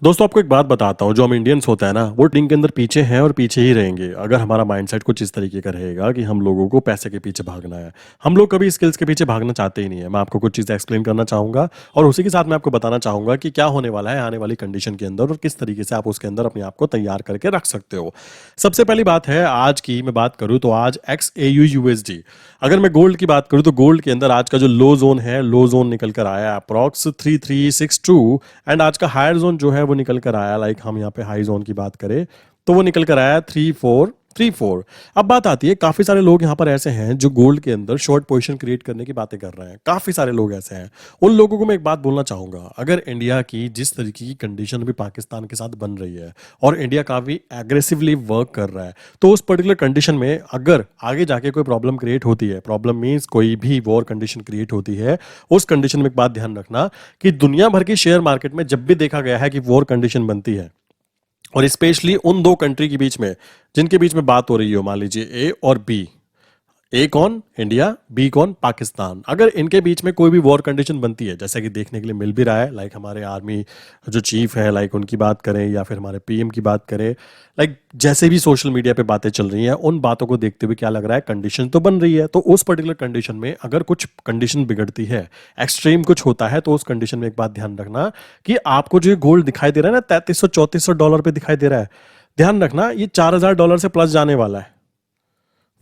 दोस्तों आपको एक बात बताता हूँ, जो हम इंडियंस होते हैं ना, वो टीम के अंदर पीछे हैं और पीछे ही रहेंगे अगर हमारा माइंडसेट कुछ इस तरीके का रहेगा कि हम लोगों को पैसे के पीछे भागना है। हम लोग कभी स्किल्स के पीछे भागना चाहते ही नहीं है। मैं आपको कुछ चीज़ें एक्सप्लेन करना चाहूंगा और उसी के साथ मैं आपको बताना चाहूंगा कि क्या होने वाला है आने वाली कंडीशन के अंदर और किस तरीके से आप उसके अंदर अपने आप को तैयार करके रख सकते हो। सबसे पहली बात है, आज की मैं बात करूँ तो आज XAU USD, अगर मैं गोल्ड की बात करूँ तो गोल्ड के अंदर आज का जो लो जोन है, लो जोन निकल कर आया अप्रॉक्स 3362 एंड आज का हायर जोन जो है वो निकल कर आया, लाइक हम यहाँ पे हाई जोन की बात करें तो वो निकल कर आया 3434। अब बात आती है, काफी सारे लोग यहाँ पर ऐसे हैं जो गोल्ड के अंदर शॉर्ट पोजीशन क्रिएट करने की बातें कर रहे हैं। काफी सारे लोग ऐसे हैं। उन लोगों को मैं एक बात बोलना चाहूंगा, अगर इंडिया की जिस तरीके की कंडीशन भी पाकिस्तान के साथ बन रही है और इंडिया काफी एग्रेसिवली वर्क कर रहा है, तो उस पर्टिकुलर कंडीशन में अगर आगे जाके कोई प्रॉब्लम क्रिएट होती है, प्रॉब्लम मीन्स कोई भी वॉर कंडीशन क्रिएट होती है, उस कंडीशन में एक बात ध्यान रखना कि दुनिया भर की शेयर मार्केट में जब भी देखा गया है कि वॉर कंडीशन बनती है और स्पेशली उन दो कंट्री के बीच में जिनके बीच में बात हो रही हो, मान लीजिए ए और बी, ए कौन इंडिया, बी कौन पाकिस्तान, अगर इनके बीच में कोई भी वॉर कंडीशन बनती है, जैसे कि देखने के लिए मिल भी रहा है, लाइक हमारे आर्मी जो चीफ है, लाइक उनकी बात करें या फिर हमारे पीएम की बात करें, लाइक जैसे भी सोशल मीडिया पे बातें चल रही हैं, उन बातों को देखते हुए क्या लग रहा है, कंडीशन तो बन रही है। तो उस पर्टिकुलर कंडीशन में अगर कुछ कंडीशन बिगड़ती है, एक्सट्रीम कुछ होता है, तो उस कंडीशन में एक बात ध्यान रखना कि आपको जो गोल्ड दिखाई दे रहा है ना, $3300-3400 पे दिखाई दे रहा है, ध्यान रखना ये $4000 से प्लस जाने वाला है,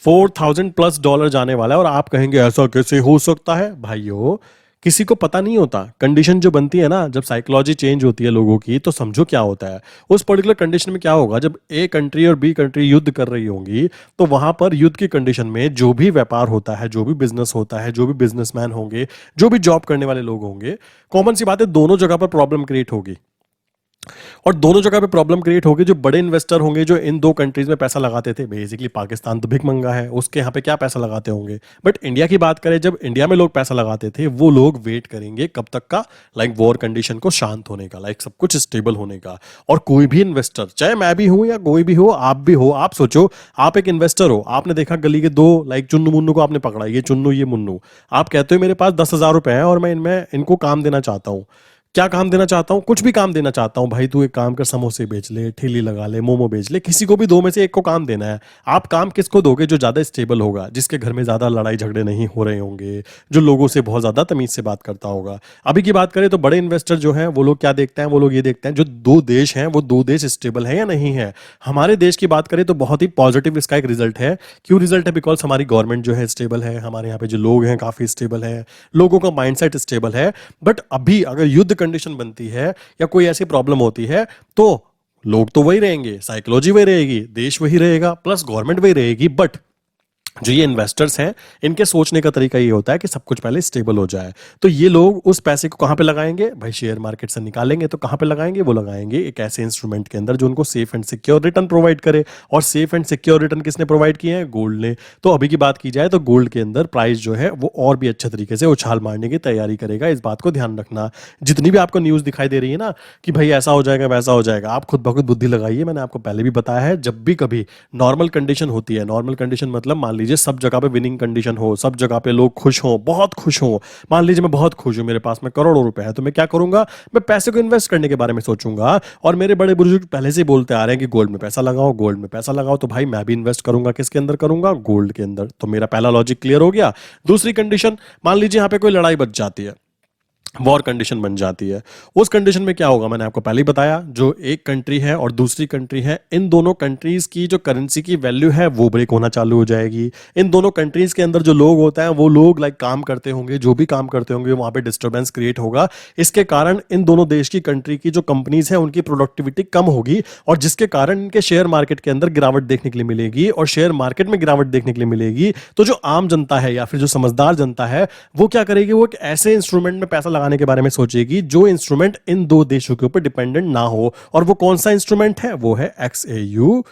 $4000+ जाने वाला है। और आप कहेंगे ऐसा कैसे हो सकता है? भाइयों, किसी को पता नहीं होता। कंडीशन जो बनती है ना, जब साइकोलॉजी चेंज होती है लोगों की, तो समझो क्या होता है। उस पर्टिकुलर कंडीशन में क्या होगा, जब ए कंट्री और बी कंट्री युद्ध कर रही होंगी, तो वहां पर युद्ध की कंडीशन में जो भी व्यापार होता है, जो भी बिजनेस होता है, जो भी बिजनेसमैन होंगे, जो भी जॉब करने वाले लोग होंगे, कॉमन सी बात है, दोनों जगह पर प्रॉब्लम क्रिएट होगी। और दोनों जगह पे प्रॉब्लम क्रिएट होगी। जो बड़े इन्वेस्टर होंगे जो इन दो कंट्रीज में पैसा लगाते थे, बेसिकली पाकिस्तान तो भिखमंगा है, उसके यहाँ पे क्या पैसा लगाते होंगे। बट इंडिया की बात करें, जब इंडिया में लोग पैसा लगाते थे, वो लोग वेट करेंगे कब तक का, लाइक वॉर कंडीशन को शांत होने का, लाइक सब कुछ स्टेबल होने का। और कोई भी इन्वेस्टर, चाहे मैं भी हूं या कोई भी हो, आप भी हो, आप सोचो आप एक इन्वेस्टर हो, आपने देखा गली के दो लाइक चुन्नू मुन्नू को आपने पकड़ा, ये चुन्नू ये मुन्नू, आप कहते हो मेरे पास 10,000 रुपए है और मैं इनमें इनको काम देना चाहता हूँ। क्या काम देना चाहता हूँ? कुछ भी काम देना चाहता हूँ। भाई तू एक काम कर, समोसे बेच ले, ठेली लगा ले, मोमो बेच ले, किसी को भी दो में से एक को काम देना है। आप काम किसको दोगे? जो ज्यादा स्टेबल होगा, जिसके घर में ज्यादा लड़ाई झगड़े नहीं हो रहे होंगे, जो लोगों से बहुत ज्यादा तमीज से बात करता होगा। अभी की बात करें तो बड़े इन्वेस्टर जो हैं वो लोग क्या देखते हैं, वो लोग ये देखते हैं जो दो देश हैं वो दो देश स्टेबल है या नहीं है। हमारे देश की बात करें तो बहुत ही पॉजिटिव इसका एक रिजल्ट है। क्यों रिजल्ट है? बिकॉज हमारी गवर्नमेंट जो है स्टेबल है, हमारे यहाँ पे जो लोग हैं काफी स्टेबल है, लोगों का माइंडसेट स्टेबल है। बट अभी अगर युद्ध कंडीशन बनती है या कोई ऐसी प्रॉब्लम होती है, तो लोग तो वही रहेंगे, साइकोलॉजी वही रहेगी, देश वही रहेगा, प्लस गवर्नमेंट वही रहेगी। बट जो ये इन्वेस्टर्स हैं, इनके सोचने का तरीका ये होता है कि सब कुछ पहले स्टेबल हो जाए। तो ये लोग उस पैसे को कहां पे लगाएंगे? भाई शेयर मार्केट से निकालेंगे। तो कहां पे लगाएंगे? वो लगाएंगे एक ऐसे इंस्ट्रूमेंट के अंदर जो उनको safe and secure return provide करे। और सेफ एंड सिक्योर रिटर्न किसने प्रोवाइड किए हैं? गोल्ड ने। तो अभी की बात की जाए तो गोल्ड के अंदर प्राइस जो है वो और भी अच्छे तरीके से उछाल मारने की तैयारी करेगा। इस बात को ध्यान रखना। जितनी भी आपको न्यूज दिखाई दे रही है ना कि भाई ऐसा हो जाएगा वैसा हो जाएगा, आप खुद ब खुद बुद्धि लगाइए। मैंने आपको पहले भी बताया है, जब भी कभी नॉर्मल कंडीशन होती है, नॉर्मल कंडीशन मतलब मान लीजिए सब जगह पे विनिंग कंडीशन हो, सब जगह पे लोग खुश हो, बहुत खुश हो। मान लीजिए मैं बहुत खुश हूं, मेरे पास में करोड़ों रुपए है, तो मैं क्या करूंगा? मैं पैसे को इन्वेस्ट करने के बारे में सोचूंगा। और मेरे बड़े बुजुर्ग पहले से ही बोलते आ रहे हैं कि गोल्ड में पैसा लगाओ, गोल्ड में पैसा लगाओ। तो भाई मैं भी इन्वेस्ट करूंगा, किसके अंदर करूंगा? गोल्ड के अंदर। तो मेरा पहला लॉजिक क्लियर हो गया। दूसरी कंडीशन, मान लीजिए यहां पे कोई लड़ाई बच जाती है, वॉर कंडीशन बन जाती है। उस कंडीशन में क्या होगा? मैंने आपको पहले ही बताया, जो एक कंट्री है और दूसरी कंट्री है, इन दोनों कंट्रीज की जो करेंसी की वैल्यू है वो ब्रेक होना चालू हो जाएगी। इन दोनों कंट्रीज के अंदर जो लोग होते हैं वो लोग लाइक काम करते होंगे, जो भी काम करते होंगे वहां पे डिस्टर्बेंस क्रिएट होगा। इसके कारण इन दोनों देश की कंट्री की जो कंपनीज है उनकी प्रोडक्टिविटी कम होगी, और जिसके कारण इनके शेयर मार्केट के अंदर गिरावट देखने के लिए मिलेगी। और शेयर मार्केट में गिरावट देखने के लिए मिलेगी तो जो आम जनता है या फिर जो समझदार जनता है वो क्या करेगी? वो एक ऐसे इंस्ट्रूमेंट में पैसा लगाने के बारे में सोचेगी जो इंस्ट्रूमेंट इन दो देशों के ऊपर डिपेंडेंट ना हो। और वो कौन सा इंस्ट्रूमेंट है? वो है XAU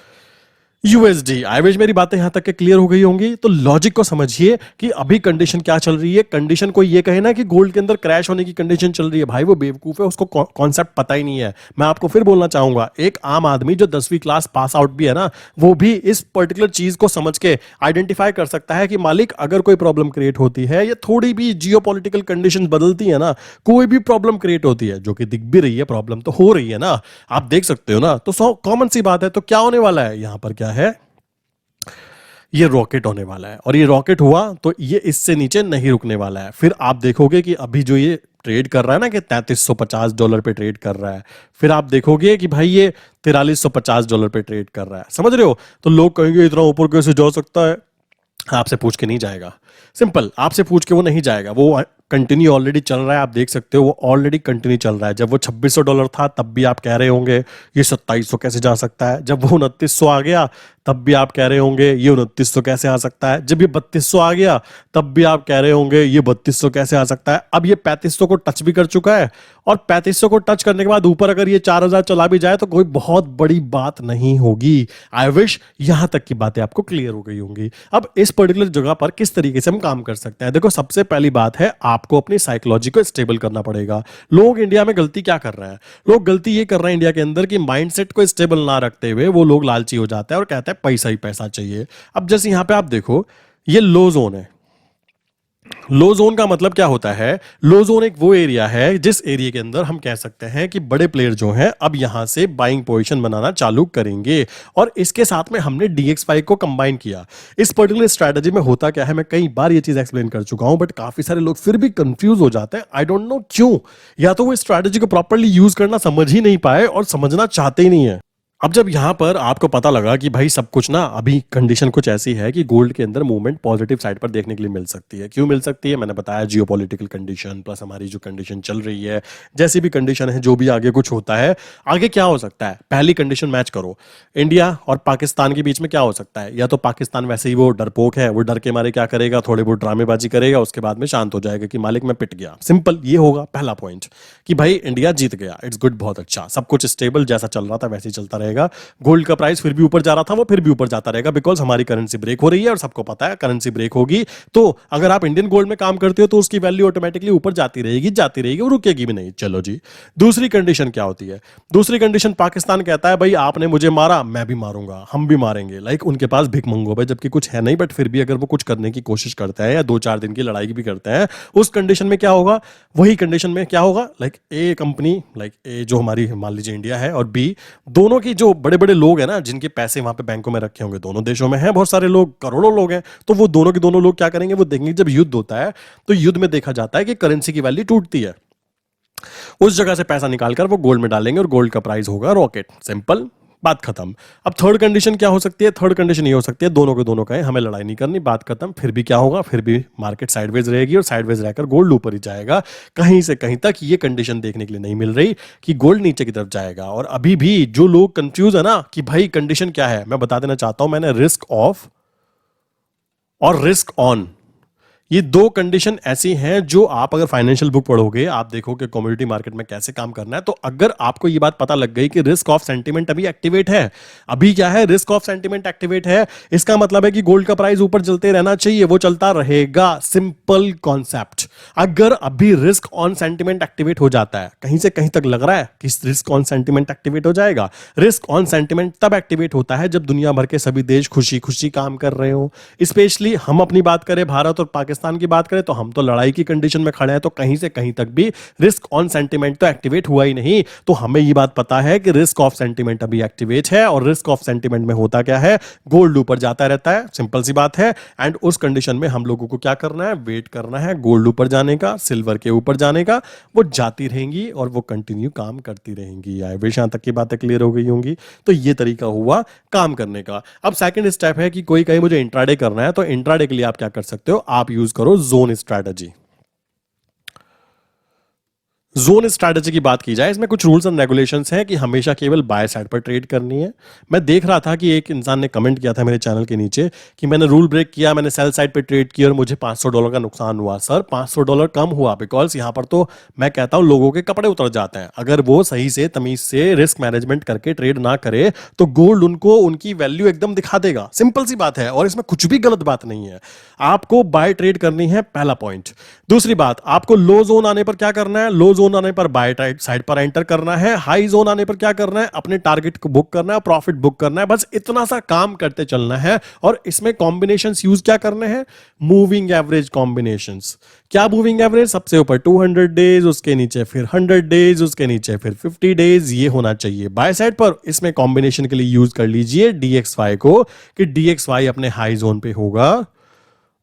यूएसडी। आई विश मेरी बातें यहां तक के क्लियर हो गई होंगी। तो लॉजिक को समझिए कि अभी कंडीशन क्या चल रही है। कंडीशन को ये कहे ना कि गोल्ड के अंदर क्रैश होने की कंडीशन चल रही है, भाई वो बेवकूफ है, उसको कॉन्सेप्ट पता ही नहीं है। मैं आपको फिर बोलना चाहूंगा, एक आम आदमी जो 10वीं क्लास पास आउट भी है ना, वो भी इस पर्टिकुलर चीज को समझ के आइडेंटिफाई कर सकता है कि मालिक अगर कोई प्रॉब्लम क्रिएट होती है या थोड़ी भी जियो पॉलिटिकल कंडीशन बदलती है ना, कोई भी प्रॉब्लम क्रिएट होती है, जो कि दिख भी रही है, प्रॉब्लम तो हो रही है ना, आप देख सकते हो ना, तो कॉमन सी बात है। तो क्या होने वाला है यहां पर, क्या है, ये रॉकेट होने वाला है। और ये रॉकेट हुआ तो ये इससे नीचे नहीं रुकने वाला है। फिर आप देखोगे कि अभी जो ये ट्रेड कर रहा है ना, कि $3350 पे ट्रेड कर रहा है, फिर आप देखोगे कि भाई ये $4350 पे ट्रेड कर रहा है। समझ रहे हो? तो लोग कहेंगे इतना ऊपर कैसे जा सकता है। आपसे पूछ के नहीं जाएगा, सिंपल, आपसे पूछ के वो नहीं जाएगा। वो कंटिन्यू ऑलरेडी चल रहा है, आप देख सकते हो वो ऑलरेडी कंटिन्यू चल रहा है। जब वो $2600 था तब भी आप कह रहे होंगे ये 2700 कैसे जा सकता है। जब वो 2900 आ गया तब भी आप कह रहे होंगे ये 2900 कैसे आ सकता है। जब ये 3200 आ गया तब भी आप कह रहे होंगे ये 3200 कैसे आ सकता है। अब ये 3500 को टच भी कर चुका है, और 3500 को टच करने के बाद ऊपर अगर ये 4000 चला भी जाए तो कोई बहुत बड़ी बात नहीं होगी। आई विश यहां तक की बातें आपको क्लियर हो गई होंगी। अब इस पर्टिकुलर जगह पर किस तरीके से हम काम कर सकते हैं, देखो सबसे पहली बात है आपको अपनी साइकोलॉजी को स्टेबल करना पड़ेगा। लोग इंडिया में गलती क्या कर रहे हैं, लोग गलती ये कर रहे हैं इंडिया के अंदर कि माइंडसेट को स्टेबल ना रखते हुए वो लोग लालची हो जाते हैं और कहते हैं पैसा ही पैसा चाहिए। अब जैसे यहां पे आप देखो, ये लो जोन है। लो जोन का मतलब क्या होता है, लो जोन एक वो एरिया है जिस एरिया के अंदर हम कह सकते हैं कि बड़े प्लेयर जो हैं अब यहां से बाइंग पोजीशन बनाना चालू करेंगे। और इसके साथ में हमने DXY को कंबाइन किया। इस पर्टिकुलर स्ट्रेटजी में होता क्या है, मैं कई बार ये चीज एक्सप्लेन कर चुका हूं, बट काफी सारे लोग फिर भी कंफ्यूज हो जाते हैं। आई डोंट नो क्यों, या तो वो स्ट्रेटजी को प्रॉपरली यूज करना समझ ही नहीं पाए और समझना चाहते ही नहीं है। अब जब यहां पर आपको पता लगा कि भाई सब कुछ ना, अभी कंडीशन कुछ ऐसी है कि गोल्ड के अंदर मूवमेंट पॉजिटिव साइड पर देखने के लिए मिल सकती है। क्यों मिल सकती है, मैंने बताया जियोपॉलिटिकल कंडीशन प्लस हमारी जो कंडीशन चल रही है, जैसी भी कंडीशन है, जो भी आगे कुछ होता है। आगे क्या हो सकता है, पहली कंडीशन मैच करो, इंडिया और पाकिस्तान के बीच में क्या हो सकता है। या तो पाकिस्तान वैसे ही वो डरपोक है, वो डर के मारे क्या करेगा, थोड़े बहुत ड्रामेबाजी करेगा, उसके बाद में शांत हो जाएगा कि मालिक मैं पिट गया। सिंपल ये होगा पहला पॉइंट, कि भाई इंडिया जीत गया, इट्स गुड, बहुत अच्छा, सब कुछ स्टेबल, जैसा चल रहा था वैसे ही चलता रहेगा। गोल्ड का प्राइस फिर भी ऊपर जा रहा था, वो फिर भी ऊपर जाता रहेगा, बिकॉज हमारी करेंसी ब्रेक हो रही है और सबको पता है करेंसी ब्रेक होगी तो अगर आप इंडियन गोल्ड में काम करते हो तो उसकी वैल्यू ऑटोमेटिकली ऊपर जाती रहेगी, वो रुकेगी भी नहीं। चलो जी, दूसरी कंडीशन क्या होती है, दूसरी कंडीशन पाकिस्तान कहता है भाई आपने मुझे मारा, मैं भी मारूंगा, हम भी मारेंगे। लाइक उनके पास भिख मंगो भाई, जबकि कुछ है नहीं, बट फिर भी अगर वो कुछ करने की कोशिश करते हैं या 2-4 दिन की लड़ाई भी करते हैं, उस कंडीशन में क्या होगा, वही कंडीशन में क्या होगा, like a company, like a जो हमारी मान लीजिए इंडिया है, और बी, दोनों की जो बड़े बड़े लोग हैं ना, जिनके पैसे वहां पे बैंकों में रखे होंगे, दोनों देशों में हैं बहुत सारे लोग, करोड़ों लोग हैं, तो वो दोनों के दोनों लोग क्या करेंगे, वो देखेंगे जब युद्ध होता है तो युद्ध में देखा जाता है कि करेंसी की वैल्यू टूटती है, उस जगह से पैसा निकालकर वो गोल्ड में डालेंगे और गोल्ड का प्राइस होगा रॉकेट। सिंपल, बात खत्म। अब थर्ड कंडीशन क्या हो सकती है, थर्ड कंडीशन ये हो सकती है दोनों के दोनों का है, हमें लड़ाई नहीं करनी, बात खत्म। फिर भी क्या होगा, फिर भी मार्केट साइडवेज रहेगी और साइडवेज रहकर गोल्ड ऊपर ही जाएगा। कहीं से कहीं तक ये कंडीशन देखने के लिए नहीं मिल रही कि गोल्ड नीचे की तरफ जाएगा। और अभी भी जो लोग कंफ्यूज है ना कि भाई कंडीशन क्या है, मैं बता देना चाहता हूं, मैंने रिस्क ऑफ और रिस्क ऑन, ये दो कंडीशन ऐसी हैं जो आप अगर फाइनेंशियल बुक पढ़ोगे, आप देखोगे कमोडिटी मार्केट में कैसे काम करना है, तो अगर आपको ये बात पता लग गई कि रिस्क ऑफ सेंटीमेंट अभी एक्टिवेट है, अभी क्या है, रिस्क ऑफ सेंटीमेंट एक्टिवेट है, इसका मतलब है कि गोल्ड का प्राइस ऊपर चलते रहना चाहिए, वो चलता रहेगा। Simple concept. अगर अभी रिस्क ऑन सेंटीमेंट एक्टिवेट हो जाता है, कहीं से कहीं तक लग रहा है कि रिस्क ऑन सेंटीमेंट एक्टिवेट हो जाएगा। रिस्क ऑन सेंटीमेंट तब एक्टिवेट होता है जब दुनिया भर के सभी देश खुशी खुशी काम कर रहे हो। स्पेशली हम अपनी बात करें, भारत और पाकिस्तान की बात करें, तो हम तो लड़ाई की कंडीशन में खड़े हैं, तो कहीं से कहीं तक भी रिस्क ऑन सेंटीमेंट तो एक्टिवेट हुआ ही नहीं। तो हमें ये बात पता है कि रिस्क ऑफ सेंटीमेंट अभी एक्टिवेट है, और रिस्क ऑफ सेंटीमेंट में होता क्या है, गोल्ड ऊपर जाता रहता है, सिंपल सी बात है। एंड उस कंडीशन में हम लोगों को क्या करना है, वेट करना है गोल्ड ऊपर जाने का, सिल्वर के ऊपर जाने का। वो जाती रहेंगी और वो कंटिन्यू काम करती रहेंगी। आई विश यहां तक की बातें क्लियर हो गई होंगी। तो ये तरीका हुआ काम करने का। अब सेकंड स्टेप है कि कोई कहीं मुझे इंट्राडे करना है, तो इंट्राडे के लिए आप क्या कर सकते हो, आप यूज करो जोन स्ट्रैटेजी। जोन स्ट्रैटेजी की बात की जाए, इसमें कुछ रूल्स एंड रेगुलेशंस हैं कि हमेशा केवल बाय साइड पर ट्रेड करनी है। मैं देख रहा था कि एक इंसान ने कमेंट किया था मेरे चैनल के नीचे कि मैंने रूल ब्रेक किया, मैंने सेल साइड पे ट्रेड किया और मुझे $500 का नुकसान हुआ। सर, $500 कम हुआ बिकॉज यहाँ पर तो मैं कहता हूँ लोगों के कपड़े उतर जाते हैं। अगर वो सही से तमीज से रिस्क मैनेजमेंट करके ट्रेड ना करे तो गोल्ड उनको उनकी वैल्यू एकदम दिखा देगा। सिंपल सी बात है और इसमें कुछ भी गलत बात नहीं है। आपको बाय ट्रेड करनी है, पहला पॉइंट। दूसरी बात, आपको लो जोन आने पर क्या करना है? लो जोन आने पर बाय साइड पर एंटर करना है। हाई जोन आने पर क्या करना है? अपने टारगेट को बुक करना है, प्रॉफिट बुक करना है। बस इतना सा काम करते चलना है। और इसमें कॉम्बिनेशंस यूज क्या करने हैं? Moving average combinations. क्या मूविंग एवरेज? सबसे ऊपर 200 डेज, उसके नीचे फिर 100 डेज, उसके नीचे फिर 50 डेज, ये होना चाहिए बाय साइड पर। इसमें कॉम्बिनेशन के लिए यूज कर लीजिए DXY को कि DXY अपने हाई जोन पे होगा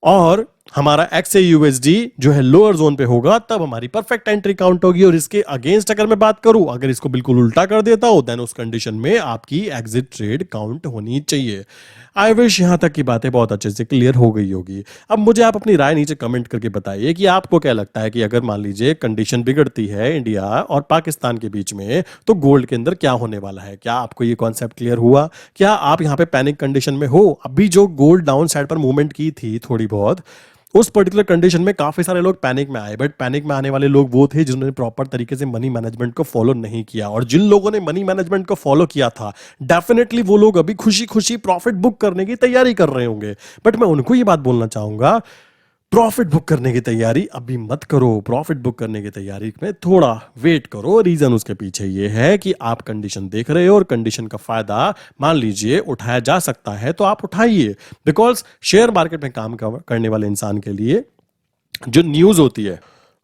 और हमारा XAUSD जो है लोअर जोन पे होगा, तब हमारी परफेक्ट एंट्री काउंट होगी। और इसके अगेंस्ट अगर मैं बात करूं, अगर इसको बिल्कुल उल्टा कर देता हूं, देन उस कंडीशन में आपकी एग्जिट ट्रेड काउंट होनी चाहिए। आई विश यहां तक की बातें बहुत अच्छे से क्लियर हो गई होगी। अब मुझे आप अपनी राय नीचे कमेंट करके बताइए कि आपको क्या लगता है कि अगर मान लीजिए कंडीशन बिगड़ती है इंडिया और पाकिस्तान के बीच में, तो गोल्ड के अंदर क्या होने वाला है? क्या आपको ये कॉन्सेप्ट क्लियर हुआ? क्या आप यहां पे पैनिक कंडीशन में हो? अभी जो गोल्ड डाउन साइड पर मूवमेंट की थी थोड़ी बहुत, उस पर्टिकुलर कंडीशन में काफी सारे लोग पैनिक में आए, बट पैनिक में आने वाले लोग वो थे जिन्होंने प्रॉपर तरीके से मनी मैनेजमेंट को फॉलो नहीं किया। और जिन लोगों ने मनी मैनेजमेंट को फॉलो किया था, डेफिनेटली वो लोग अभी खुशी खुशी प्रॉफिट बुक करने की तैयारी कर रहे होंगे। बट मैं उनको ये बात बोलना चाहूंगा, प्रॉफिट बुक करने की तैयारी अभी मत करो। प्रॉफिट बुक करने की तैयारी में थोड़ा वेट करो। रीजन उसके पीछे ये है कि आप कंडीशन देख रहे हो और कंडीशन का फायदा मान लीजिए उठाया जा सकता है, तो आप उठाइए। बिकॉज शेयर मार्केट में काम करने वाले इंसान के लिए जो न्यूज होती है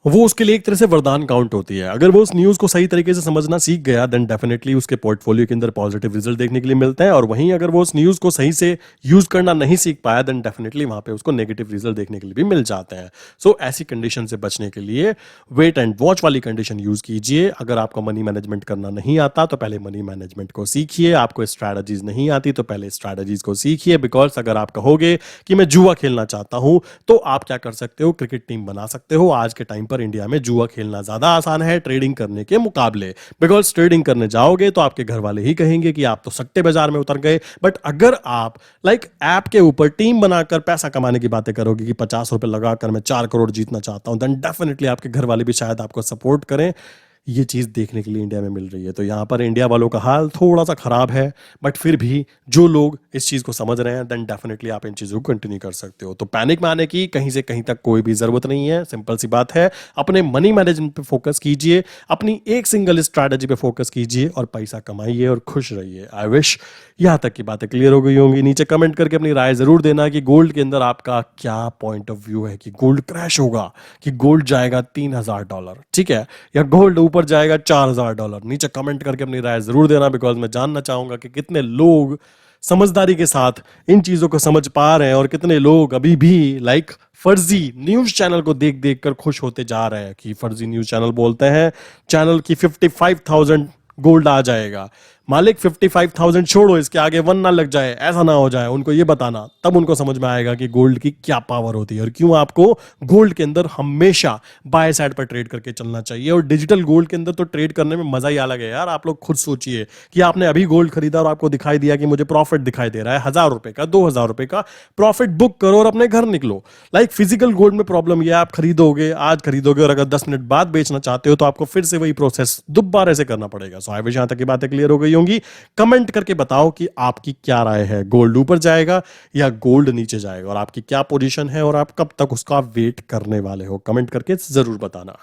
वो उसके लिए एक तरह से वरदान काउंट होती है। अगर वो उस न्यूज को सही तरीके से समझना सीख गया, देन डेफिनेटली उसके पोर्टफोलियो के अंदर पॉजिटिव रिजल्ट देखने के लिए मिलते हैं। और वहीं अगर वो उस न्यूज को सही से यूज करना नहीं सीख पाया, देन डेफिनेटली वहां पे उसको नेगेटिव रिजल्ट देखने के लिए भी मिल जाते हैं। सो ऐसी कंडीशन से बचने के लिए वेट एंड वॉच वाली कंडीशन यूज कीजिए। अगर आपको मनी मैनेजमेंट करना नहीं आता तो पहले मनी मैनेजमेंट को सीखिए। आपको स्ट्रैटेजीज नहीं आती तो पहले स्ट्रैटेजीज को सीखिए। बिकॉज अगर आप कहोगे कि मैं जुआ खेलना चाहता हूं, तो आप क्या कर सकते हो? क्रिकेट टीम बना सकते हो। आज के टाइम पर इंडिया में जुआ खेलना ज्यादा आसान है ट्रेडिंग करने के मुकाबले। बिकॉज ट्रेडिंग करने जाओगे तो आपके घर वाले ही कहेंगे कि आप तो सट्टे बाजार में उतर गए। बट अगर आप ऐप के ऊपर टीम बनाकर पैसा कमाने की बातें करोगे कि ₹50 लगाकर मैं 4 करोड़ जीतना चाहता हूं, देन डेफिनेटली आपके घर वाले भी शायद आपको सपोर्ट करें। ये चीज देखने के लिए इंडिया में मिल रही है। तो यहां पर इंडिया वालों का हाल थोड़ा सा खराब है, बट फिर भी जो लोग इस चीज को समझ रहे हैं, देन डेफिनेटली आप इन चीजों को कंटिन्यू कर सकते हो। तो पैनिक में आने की कहीं से कहीं तक कोई भी जरूरत नहीं है। सिंपल सी बात है, अपने मनी मैनेजमेंट पे फोकस कीजिए, अपनी एक सिंगल स्ट्रैटेजी पे फोकस कीजिए और पैसा कमाइए और खुश रहिए। आई विश यहां तक की बातें क्लियर हो गई होंगी। नीचे कमेंट करके अपनी राय जरूर देना कि गोल्ड के अंदर आपका क्या पॉइंट ऑफ व्यू है, कि गोल्ड क्रैश होगा, कि गोल्ड जाएगा $3000, ठीक है, या गोल्ड ऊपर जाएगा $4000। नीचे कमेंट करके अपनी राय जरूर देना। बिकॉज मैं जानना चाहूंगा कि कितने लोग समझदारी के साथ इन चीजों को समझ पा रहे हैं और कितने लोग अभी भी फर्जी न्यूज चैनल को देख देख कर खुश होते जा रहे हैं। कि फर्जी न्यूज चैनल बोलते हैं चैनल की 55,000 गोल्ड आ जाएगा। मालिक 55,000 छोड़ो, इसके आगे 1 ना लग जाए, ऐसा ना हो जाए, उनको ये बताना, तब उनको समझ में आएगा कि गोल्ड की क्या पावर होती है और क्यों आपको गोल्ड के अंदर हमेशा बाय साइड पर ट्रेड करके चलना चाहिए। और डिजिटल गोल्ड के अंदर तो ट्रेड करने में मजा ही अलग है यार। आप लोग खुद सोचिए कि आपने अभी गोल्ड खरीदा और आपको दिखाई दिया कि मुझे प्रॉफिट दिखाई दे रहा है ₹1000 का, ₹2000 का, प्रॉफिट बुक करो और अपने घर निकलो। फिजिकल गोल्ड में प्रॉब्लम यह, आप खरीदोगे, आज खरीदोगे और अगर 10 मिनट बाद बेचना चाहते हो तो आपको फिर से वही प्रोसेस दोबारा से करना पड़ेगा। सो आई विश यहां तक की बातें क्लियर हो गई होंगी। कमेंट करके बताओ कि आपकी क्या राय है, गोल्ड ऊपर जाएगा या गोल्ड नीचे जाएगा, और आपकी क्या पोजीशन है और आप कब तक उसका वेट करने वाले हो। कमेंट करके जरूर बताना।